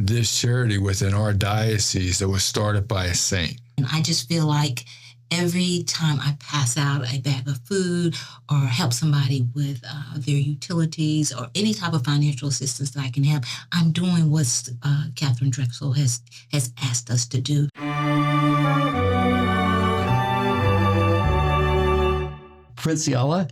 this charity within our diocese that was started by a saint. And I just feel like every time I pass out a bag of food or help somebody with their utilities or any type of financial assistance that I can have, I'm doing what Katherine Drexel has asked us to do. Princeylla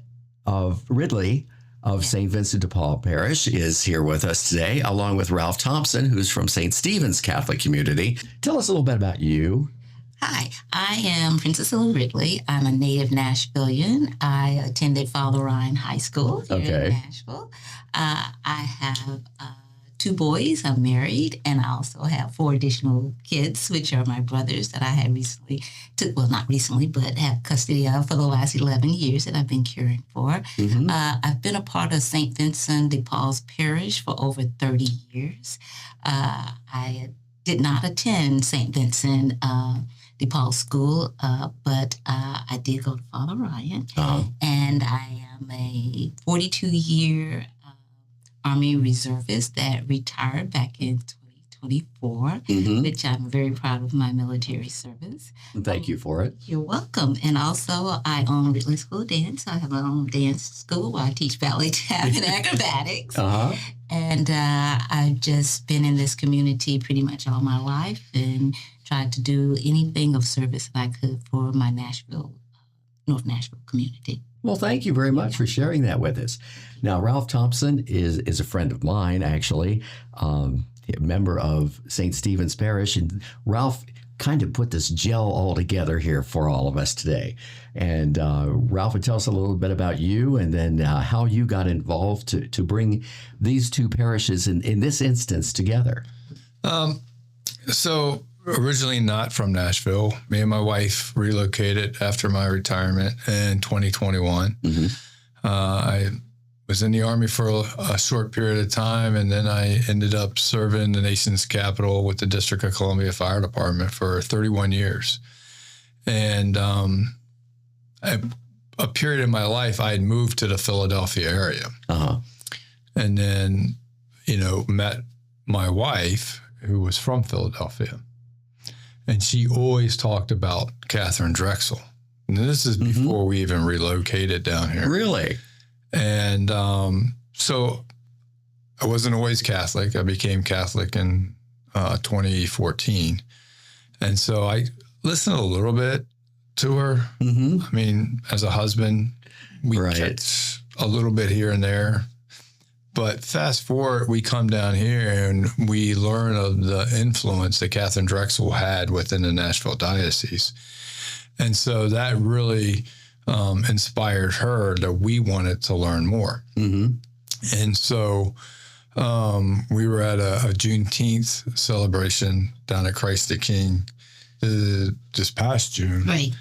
Ridley of St. Vincent de Paul Parish is here with us today, along with Ralph Thompson, who's from St. Stephen's Catholic Community. Tell us a little bit about you. Hi, I am Princeylla Ridley. I'm a native Nashvillian. I attended Father Ryan High School here in Nashville. I have 2 boys. I'm married, and I also have 4 additional kids, which are my brothers that I had recently not recently, but have custody of for the last 11 years that I've been caring for. Mm-hmm. I've been a part of St. Vincent de Paul Parish for over 30 years. I did not attend St. Vincent de Paul School, but I did go to Father Ryan, and I am a 42-year Army reservist that retired back in 2024, which I'm very proud of my military service. Thank you for it. You're welcome. And also, I own Ridley School of Dance. I have my own dance school where I teach ballet, tap, and acrobatics. And I've just been in this community pretty much all my life and tried to do anything of service that I could for my North Nashville community. Well, thank you very much for sharing that with us. Now, Ralph Thompson is a friend of mine, actually, a member of St. Stephen's Parish. And Ralph kind of put this gel all together here for all of us today. And Ralph would tell us a little bit about you and then how you got involved to bring these 2 parishes, in this instance, together. So originally not from Nashville. Me and my wife relocated after my retirement in 2021. I was in the Army for a short period of time, and then I ended up serving the nation's capital with the District of Columbia Fire Department for 31 years. And a period in my life, I had moved to the Philadelphia area. And then, met my wife, who was from Philadelphia. And she always talked about Katherine Drexel. And this is before we even relocated down here. Really? And so I wasn't always Catholic. I became Catholic in 2014. And so I listened a little bit to her. I mean, as a husband, we catch a little bit here and there. But fast forward, we come down here and we learn of the influence that Katherine Drexel had within the Nashville Diocese. And so that really inspired her that we wanted to learn more. And so we were at a Juneteenth celebration down at Christ the King this past June. Right.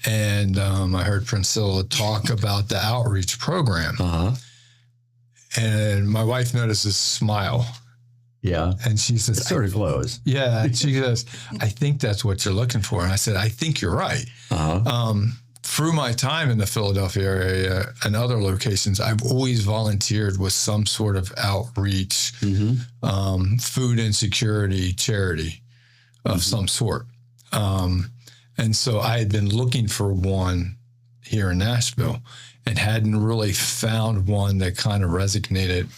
And I heard Princeylla talk about the outreach program. And my wife noticed this smile. Yeah. And she says, it sort of glows. Yeah. And she goes, I think that's what you're looking for. And I said, I think you're right. Through my time in the Philadelphia area and other locations, I've always volunteered with some sort of outreach, food insecurity charity of some sort. And so I had been looking for one here in Nashville and hadn't really found one that kind of resonated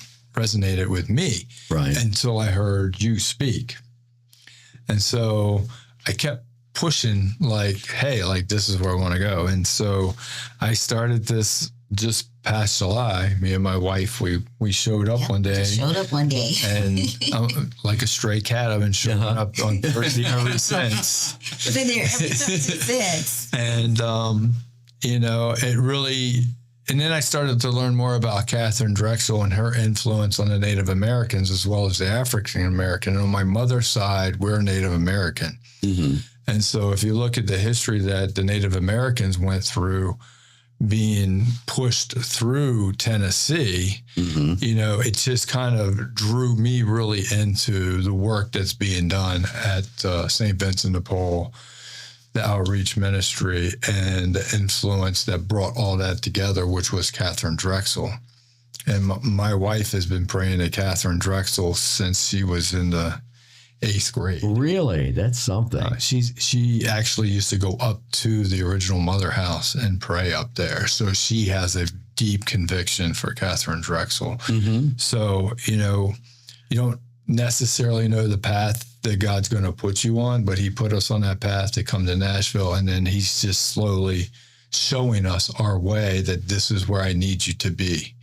with me until I heard you speak. And so I kept pushing hey, this is where I want to go. And so I started this just past July. Me and my wife, we showed up one day. And like a stray cat, I've been showing up on Thursday ever since. Been there ever since. And, it really, and then I started to learn more about Katherine Drexel and her influence on the Native Americans as well as the African American. On my mother's side, we're Native American. And so if you look at the history that the Native Americans went through being pushed through Tennessee, it just kind of drew me really into the work that's being done at St. Vincent de Paul, the outreach ministry, and the influence that brought all that together, which was Katherine Drexel. And my wife has been praying to Katherine Drexel since she was in the 8th grade. Really? That's something. She actually used to go up to the original mother house and pray up there. So she has a deep conviction for Katherine Drexel. So, you don't necessarily know the path that God's going to put you on, but he put us on that path to come to Nashville. And then he's just slowly showing us our way, that this is where I need you to be.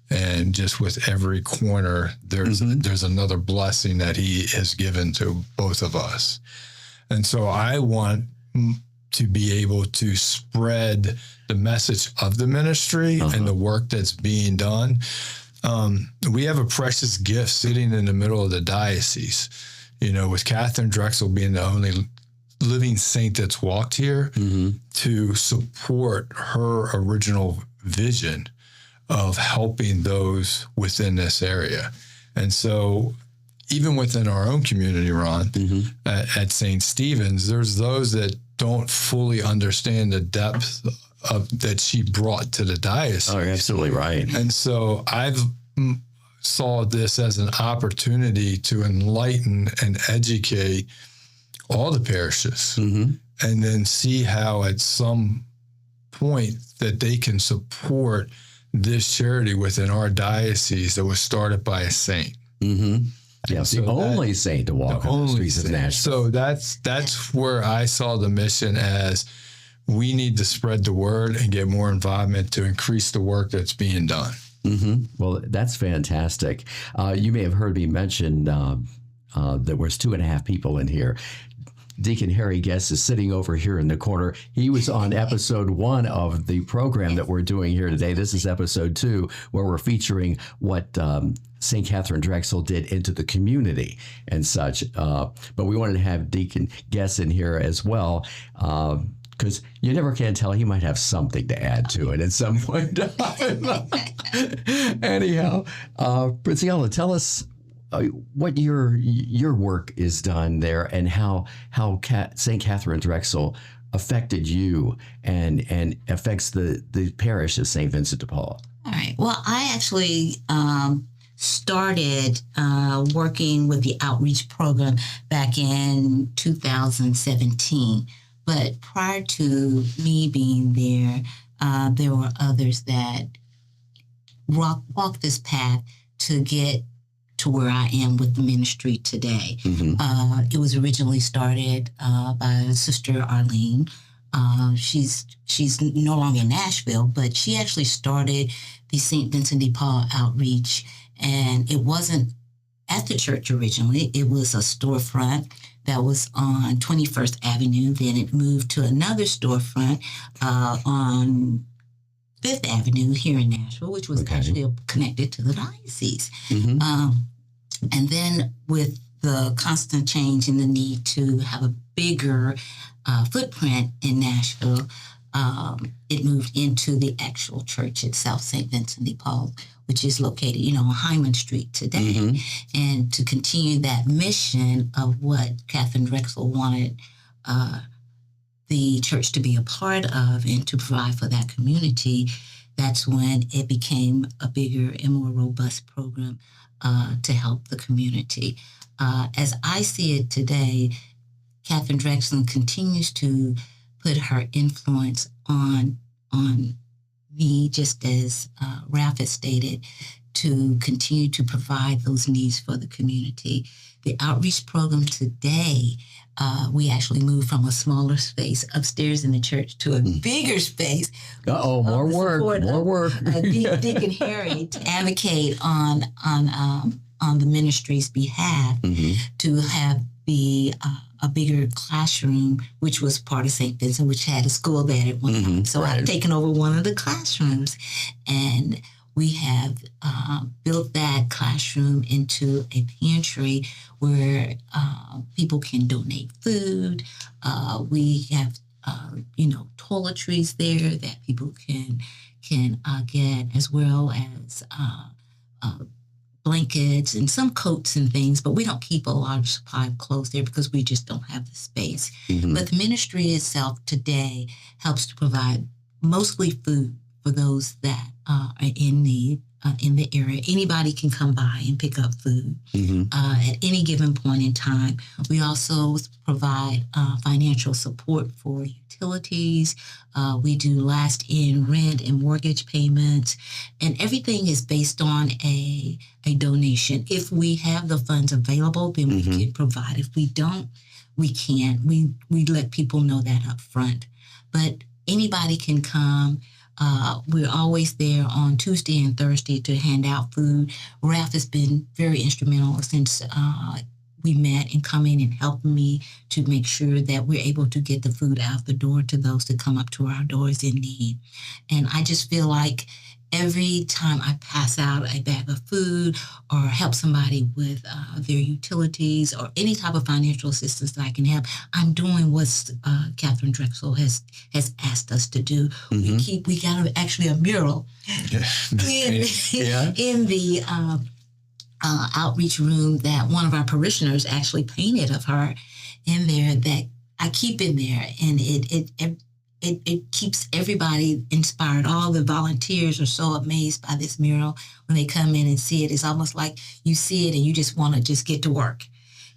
And just with every corner, there's another blessing that he has given to both of us. And so I want to be able to spread the message of the ministry and the work that's being done. We have a precious gift sitting in the middle of the diocese, with Katherine Drexel being the only living saint that's walked here, to support her original vision of helping those within this area. And so even within our own community, Ron, at St. Stephen's, there's those that don't fully understand the depth of that she brought to the diocese. Oh, you're absolutely right. And so I've saw this as an opportunity to enlighten and educate all the parishes, and then see how at some point that they can support this charity within our diocese that was started by a saint. Yeah, so the only saint to walk on the streets of Nashville. So that's where I saw the mission as we need to spread the word and get more involvement to increase the work that's being done. Well, that's fantastic. You may have heard me mention there was 2.5 people in here. Deacon Harry Guest is sitting over here in the corner. He was on episode 1 of the program that we're doing here today. This is episode 2, where we're featuring what St. Katherine Drexel did into the community and such. But we wanted to have Deacon Guest in here as well, because you never can tell. He might have something to add to it at some point in time. Anyhow, Princeylla, tell us what your work is done there, and how St. Katherine Drexel affected you and affects the parish of St. Vincent de Paul. All right. Well, I actually started working with the outreach program back in 2017. But prior to me being there were others that walked this path to get to where I am with the ministry today. It was originally started by Sister Arlene. She's no longer in Nashville, but she actually started the St. Vincent de Paul outreach. And it wasn't at the church originally. It was a storefront that was on 21st Avenue. Then it moved to another storefront on 5th Avenue here in Nashville, which was actually connected to the diocese. And then with the constant change and the need to have a bigger footprint in Nashville, it moved into the actual church itself, St. Vincent de Paul, which is located, on Hyman Street today. And to continue that mission of what Katherine Drexel wanted the church to be a part of and to provide for that community, that's when it became a bigger and more robust program to help the community. As I see it today, Katherine Drexel continues to put her influence on me, just as Ralph has stated, to continue to provide those needs for the community. The outreach program today, we actually moved from a smaller space upstairs in the church to a bigger space. More work. Deacon Harry to advocate on the ministry's behalf to have a bigger classroom, which was part of St. Vincent, which had a school there at one time. So I've taken over one of the classrooms, and we have built that classroom into a pantry where people can donate food. We have, toiletries there that people can get, as well as blankets and some coats and things, but we don't keep a large supply of clothes there because we just don't have the space. But the ministry itself today helps to provide mostly food for those that are in need, in the area. Anybody can come by and pick up food at any given point in time. We also provide financial support for utilities. We do last in rent and mortgage payments, and everything is based on a donation. If we have the funds available, then we can provide. If we don't, we can't. We let people know that up front. But anybody can come. We're always there on Tuesday and Thursday to hand out food. Ralph has been very instrumental since we met in coming and helping me to make sure that we're able to get the food out the door to those that come up to our doors in need. And I just feel like every time I pass out a bag of food or help somebody with their utilities or any type of financial assistance that I can help, I'm doing what Katherine Drexel has asked us to do. We got actually a mural in the outreach room that one of our parishioners actually painted of her in there that I keep in there, and it keeps everybody inspired. All the volunteers are so amazed by this mural when they come in and see it. It's almost like you see it and you just want to just get to work,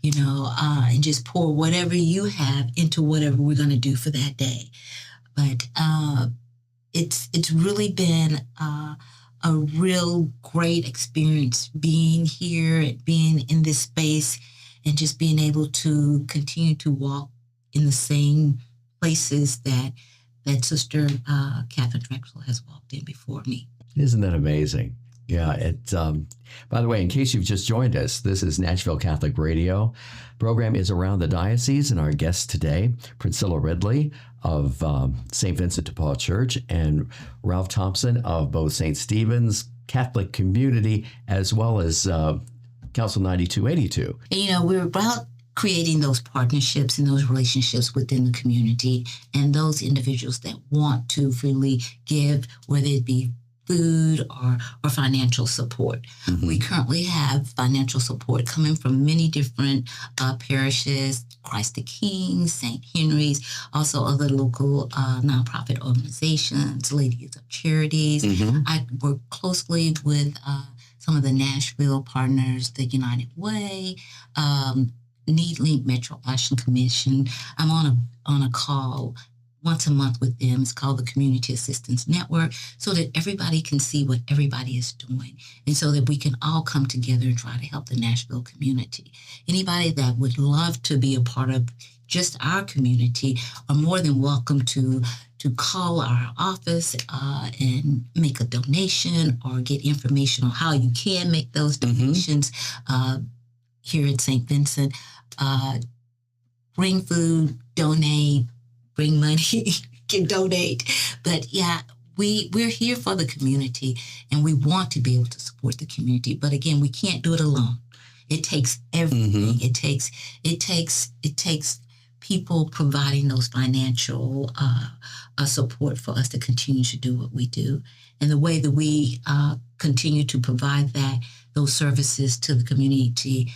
and just pour whatever you have into whatever we're going to do for that day. But it's really been a real great experience being here and being in this space and just being able to continue to walk in the same places that Sister Katherine Drexel has walked in before me. Isn't that amazing? Yeah. By the way, in case you've just joined us, this is Nashville Catholic Radio. Program is Around the Diocese, and our guest today, Princeylla Ridley of St. Vincent de Paul Church and Ralph Thompson of both St. Stephen's Catholic Community as well as Council 9282. And, we're about creating those partnerships and those relationships within the community and those individuals that want to freely give, whether it be food or financial support. We currently have financial support coming from many different parishes, Christ the King, St. Henry's, also other local nonprofit organizations, Ladies of Charities. I work closely with some of the Nashville partners, the United Way, NeedLink Metro Action Commission. I'm on a call once a month with them. It's called the Community Assistance Network, so that everybody can see what everybody is doing and so that we can all come together and try to help the Nashville community. Anybody that would love to be a part of just our community are more than welcome to call our office and make a donation or get information on how you can make those donations here at St. Vincent. Bring food, donate, bring money, can donate. But yeah, we're here for the community and we want to be able to support the community. But again, we can't do it alone. It takes everything. It takes people providing those financial support for us to continue to do what we do. And the way that we continue to provide those services to the community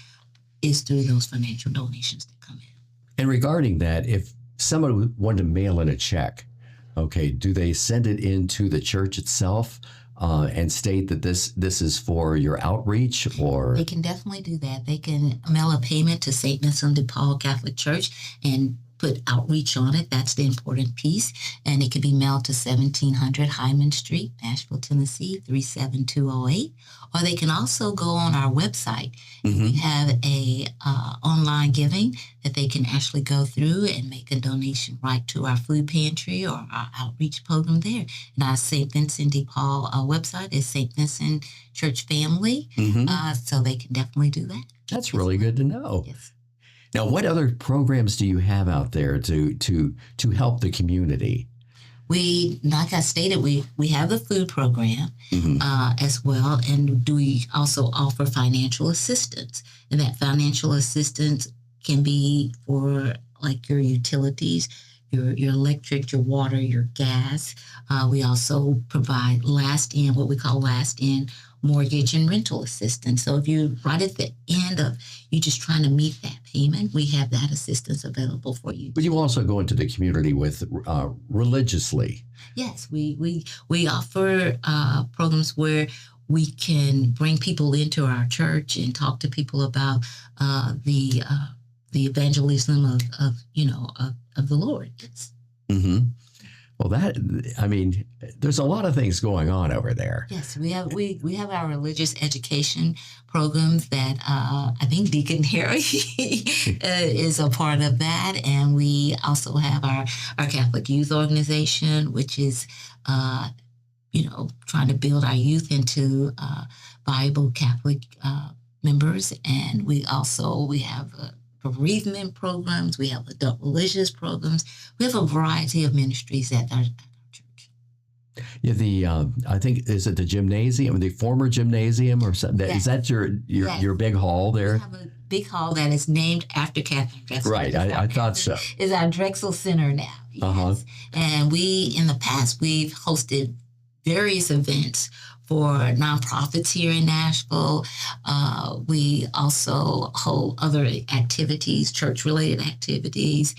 is through those financial donations that come in. And regarding that, if someone wanted to mail in a check, okay, do they send it into the church itself and state that this is for your outreach, or? They can definitely do that. They can mail a payment to St. Vincent de Paul Catholic Church and put outreach on it. That's the important piece. And it can be mailed to 1700 Hyman Street, Nashville, Tennessee, 37208. Or they can also go on our website. We have a online giving that they can actually go through and make a donation right to our food pantry or our outreach program there. And our St. Vincent de Paul website is St. Vincent Church Family. So they can definitely do that. That's really good to know. Yes. Now, what other programs do you have out there to help the community? We, like I stated, we have the food program as well, and we also offer financial assistance. And that financial assistance can be for like your utilities, your electric, your water, your gas. We also provide what we call last in mortgage and rental assistance. So if you're right at the end of you just trying to meet that payment, we have that assistance available for you. But you also go into the community with religiously. Yes, we offer programs where we can bring people into our church and talk to people about the evangelism of the Lord. Yes. Mm-hmm. Well, there's a lot of things going on over there. Yes, we have our religious education programs that I think Deacon Harry is a part of that, and we also have our Catholic Youth Organization, which is trying to build our youth into Bible Catholic members, and we have bereavement programs, we have adult religious programs, we have a variety of ministries at our church. Yeah, I think, is it the gymnasium, the former gymnasium, or something? Yes. Is that your big hall there? We have a big hall that is named after Katherine Drexel. Right, I thought so. Is our Drexel Center now. Yes. Uh-huh. And in the past, we've hosted various events for nonprofits here in Nashville. We also hold other activities, church-related activities,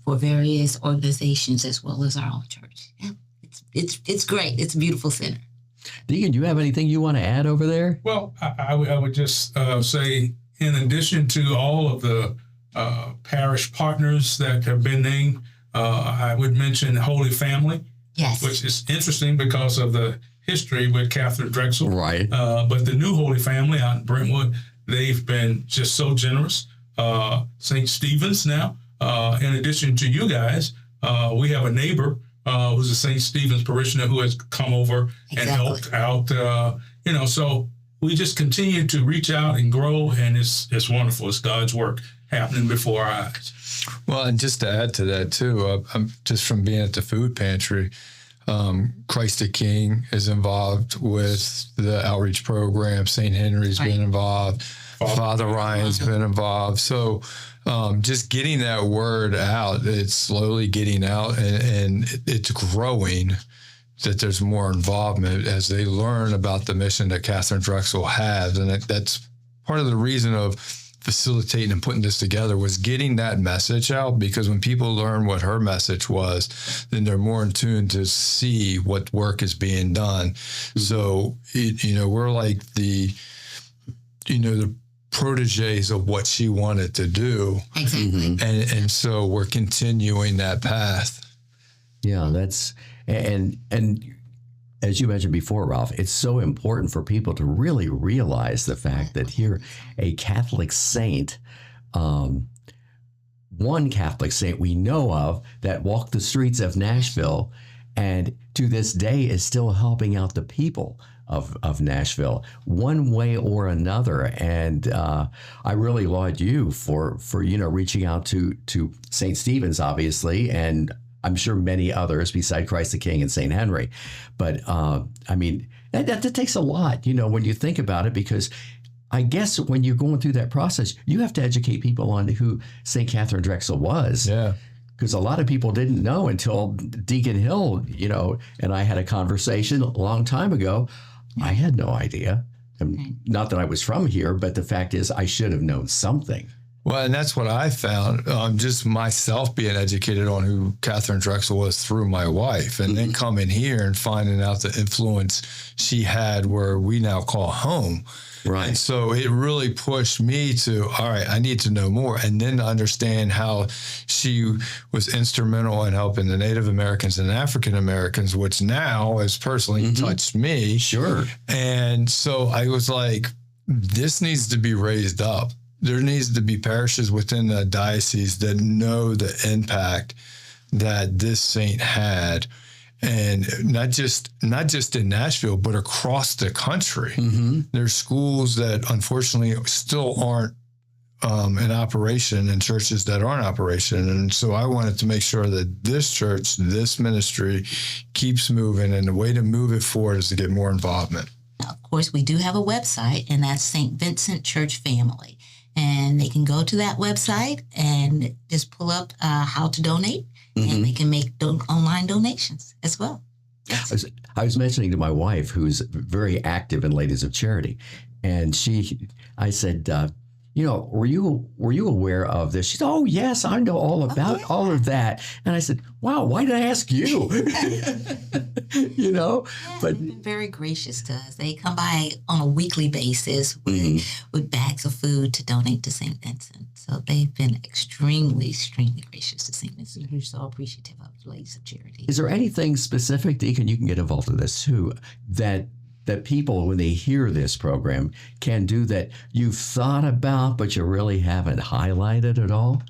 for various organizations as well as our own church. Yeah, it's great. It's a beautiful center. Deacon, do you have anything you want to add over there? Well, I would just say, in addition to all of the parish partners that have been named, I would mention Holy Family. Yes. Which is interesting because of the history with Katherine Drexel. Right. But the new Holy Family out in Brentwood, they've been just so generous. St. Stephen's now, in addition to you guys, we have a neighbor who's a St. Stephen's parishioner who has come over and helped out. So we just continue to reach out and grow, and it's wonderful. It's God's work happening before our eyes. Well, and just to add to that too, I'm just from being at the food pantry, Christ the King is involved with the outreach program. St. Henry's been involved. Father Ryan's been involved. So just getting that word out, it's slowly getting out, and it's growing, that there's more involvement as they learn about the mission that Katherine Drexel has. And that's part of the reason of facilitating and putting this together, was getting that message out, because when people learn what her message was, then they're more in tune to see what work is being done. So, we're like the proteges of what she wanted to do. Exactly. And so we're continuing that path. Yeah, that's, and as you mentioned before, Ralph, it's so important for people to really realize the fact that here, a Catholic saint, one Catholic saint we know of that walked the streets of Nashville, and to this day is still helping out the people of Nashville one way or another. And I really laud you for reaching out to St. Stephen's, obviously, and I'm sure many others beside Christ the King and St. Henry. But that takes a lot, when you think about it, because I guess when you're going through that process, you have to educate people on who St. Katherine Drexel was. Yeah. Because a lot of people didn't know until Deacon Hill, and I had a conversation a long time ago. I had no idea. Not that I was from here, but the fact is I should have known something. Well, and that's what I found, just myself being educated on who Katherine Drexel was through my wife, and then coming here and finding out the influence she had where we now call home. Right. And so it really pushed me to, all right, I need to know more, and then to understand how she was instrumental in helping the Native Americans and African Americans, which now has personally touched me. Sure. And so I was like, this needs to be raised up. There needs to be parishes within the diocese that know the impact that this saint had, and not just in Nashville, but across the country. There's schools that unfortunately still aren't in operation, and churches that are in operation. And so I wanted to make sure that this church, this ministry, keeps moving, and the way to move it forward is to get more involvement. Now, of course, we do have a website, and that's St. Vincent Church Family. And they can go to that website and just pull up how to donate, and they can make online donations as well. Yes. I was mentioning to my wife, who's very active in Ladies of Charity, and I said, were you aware of this? She said, oh, yes, I know all about all of that. And I said, wow, why did I ask you? Yeah, but they've been very gracious to us. They come by on a weekly basis with bags of food to donate to St. Vincent. So they've been extremely, extremely gracious to St. Vincent. We're so appreciative of the Ladies of Charity. is there anything specific, Deacon, you can get involved with this too, that people, when they hear this program, can do that you've thought about, but you really haven't highlighted at all?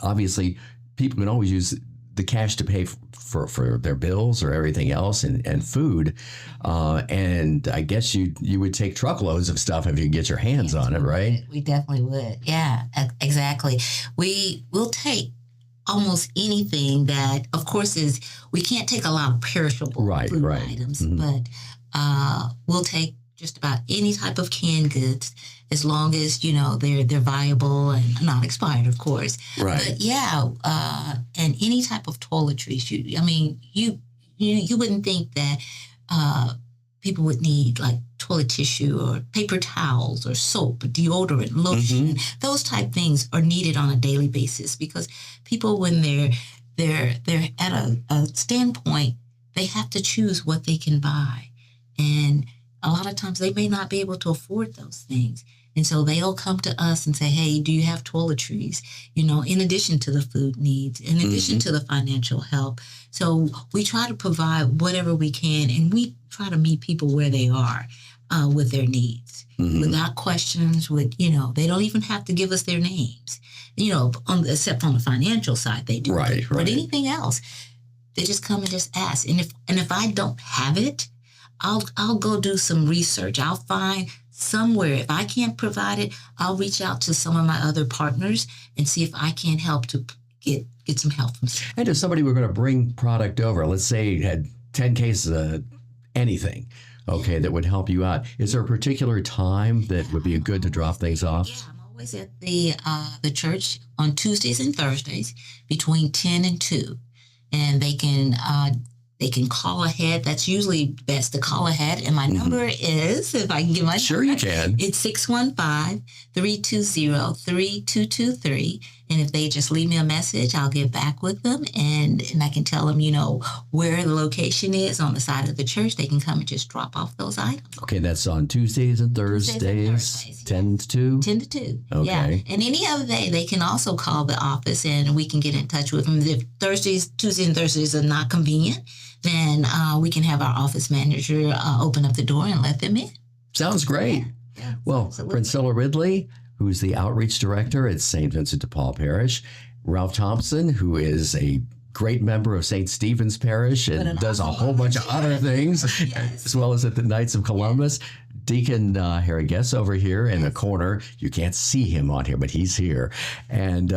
Obviously, people can always use the cash to pay for their bills or everything else and food. And I guess you would take truckloads of stuff if you could get your hands on it, right? We definitely would. Yeah, exactly. We'll take almost anything that, of course, we can't take a lot of perishable food items, but we'll take just about any type of canned goods as long as they're viable and not expired, of course. Right. But and any type of toiletries. You wouldn't think that people would need like toilet tissue or paper towels or soap, deodorant, lotion. Those type things are needed on a daily basis because people, when they're at a standpoint, they have to choose what they can buy. And a lot of times they may not be able to afford those things. And so they'll come to us and say, hey, do you have toiletries? In addition to the food needs, in addition to the financial help. So we try to provide whatever we can, and we try to meet people where they are with their needs, without questions. They don't even have to give us their names, except on the financial side they do. Right. But anything else, they just come and just ask. And if I don't have it, I'll go do some research. I'll find somewhere. If I can't provide it, I'll reach out to some of my other partners and see if I can help to get some help from them. And if somebody were going to bring product over, let's say you had 10 cases of anything, that would help you out. Is there a particular time that would be good to drop things off? Yeah, I'm always at the church on Tuesdays and Thursdays between 10 and 2. And they can call ahead. That's usually best to call ahead. And my number is, if I can give my Sure number, you can. It's 615-320-3223. And if they just leave me a message, I'll get back with them and I can tell them, where the location is on the side of the church. They can come and just drop off those items. Okay, that's on Tuesdays and Thursdays, 10 to 2? 10 to 2. Okay. Yeah. And any other day, they can also call the office and we can get in touch with them. If Tuesdays and Thursdays are not convenient, then we can have our office manager open up the door and let them in. Sounds great. Yeah, well, absolutely. Princeylla Ridley, who's the outreach director at St. Vincent de Paul Parish, Ralph Thompson, who is a great member of St. Stephen's Parish and does a whole bunch of other things, as well as at the Knights of Columbus. Deacon Harry Guess over here in the corner. You can't see him on here, but he's here. And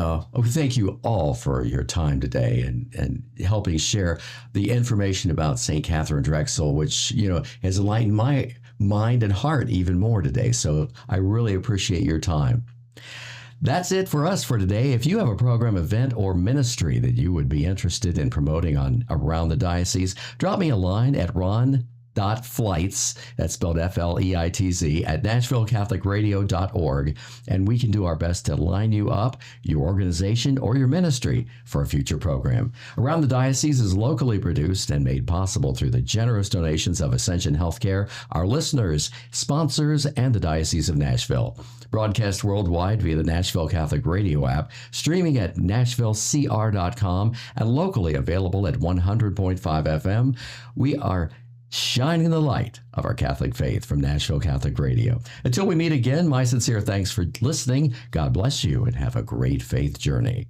thank you all for your time today and helping share the information about St. Katherine Drexel, which, has enlightened my mind and heart even more today. So I really appreciate your time. That's it for us for today. If you have a program, event, or ministry that you would be interested in promoting around the diocese, drop me a line at Ron.Fleitz, that's spelled F-L-E-I-T-Z, at NashvilleCatholicRadio.org, and we can do our best to line you up, your organization, or your ministry for a future program. Around the Diocese is locally produced and made possible through the generous donations of Ascension Healthcare, our listeners, sponsors, and the Diocese of Nashville. Broadcast worldwide via the Nashville Catholic Radio app, streaming at NashvilleCR.com, and locally available at 100.5 FM. We are shining the light of our Catholic faith from Nashville Catholic Radio. Until we meet again, my sincere thanks for listening. God bless you and have a great faith journey.